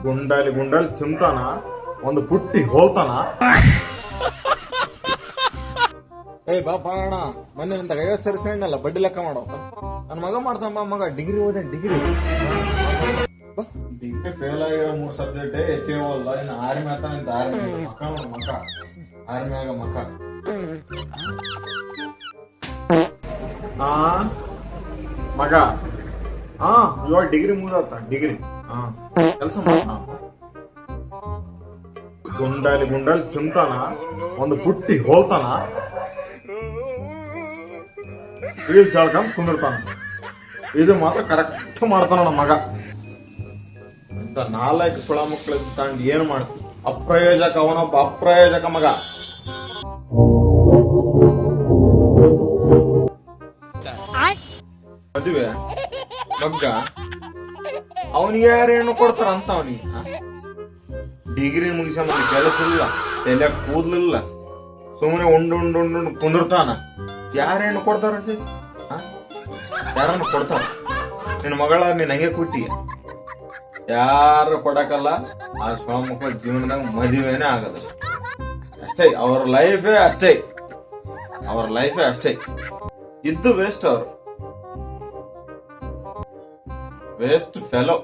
ಗುಂಡಾಲಿ ತಿಂತಾನ, ಒಂದು ಪುಟ್ಟಿ ಹೋಲ್ತಾನ. ಏಯ್ ಬಾ ಅಣ್ಣ, ಮೊನ್ನೆ ನಂತ 50 ಸರಿ ಸಣ್ಣಲ್ಲ ಬಡ್ಡಿ ಲೆಕ್ಕ ಮಾಡೋ. ನನ್ನ ಮಗ ಮಾಡ್ತಾನ ಬಾ ಮಗ, ಡಿಗ್ರಿ ಓದೇನ್ ಡಿಗ್ರಿ ಫೇಲ್ ಆಗಿರೋ 3 ಸಬ್ಜೆಕ್ಟ್ ಎತ್ತಿವಲ್ಲ. ಇನ್ನು ಆರ್ಮಿ ಆತಾನ ಇಂತ ಆರ್ಮಿ ಮಕ್ಕ ನೋಡು, ಮಕ್ಕ ಆರ್ಮಿ ಆಗ ಮಕ್ಕ. ಮಗ ಇವಾಗ ಡಿಗ್ರಿ ಮುಗ್ದಾತ, ಡಿಗ್ರಿ ಕೆಲಸ ಮಾಡ್ತಾನ. ಗುಂಡಾಲಿ ತಿಂತಾನ, ಒಂದು ಪುಟ್ಟಿ ಹೋಲ್ತಾನ, ರೀಲ್ಸ್ ಹೇಳ್ಕೊಂಡ್ ಕುಂದಿರ್ತಾನ. ಇದು ಮಾತ್ರ ಕರೆಕ್ಟ್ ಮಾಡ್ತಾನ ನಮ್ಮ ಮಗ. ಅಂತ 4 ಸುಳ ಮಕ್ಕಳ ತಗೊಂಡು ಏನ್ ಮಾಡ್ತಿ? ಅಪ್ರಯೋಜಕ, ಅವನೊಬ್ಬ ಅಪ್ರಯೋಜಕ ಮಗ. ಮದುವೆ ಮಗ್ಗ ಅವನಿಗೆ ಯಾರು ಹೆಣ್ಣು ಕೊಡ್ತಾರ ಅಂತ? ಅವನಿಗೆ ಡಿಗ್ರಿ ಮುಗಿಸ ಕೆಲಸ ಇಲ್ಲ, ತಲೆ ಕೂದ್ಲಿಲ್ಲ, ಸುಮ್ಮನೆ ಉಂಡು ಕುಂದಿರ್ತಾನ. ಯಾರ ಹೆಣ್ಣು ಕೊಡ್ತಾರ? ಯಾರನ್ನು ಕೊಡ್ತಾರ? ನಿನ್ನ ಮಗಳ ನೀನ್ ಹಂಗೆ ಕೊಟ್ಟಿ, ಯಾರು ಕೊಡಕಲ್ಲ. ಆ ಸ್ವ ಮಕ್ಕಳ ಜೀವನದಾಗ ಮದುವೆನೇ ಆಗದ ಅಷ್ಟೇ. ಅವ್ರ ಲೈಫೇ ಅಷ್ಟೇ. ಇದ್ದು ವೇಸ್ಟ್, ಅವರು ವೇಸ್ಟ್ ಫೆಲೋ.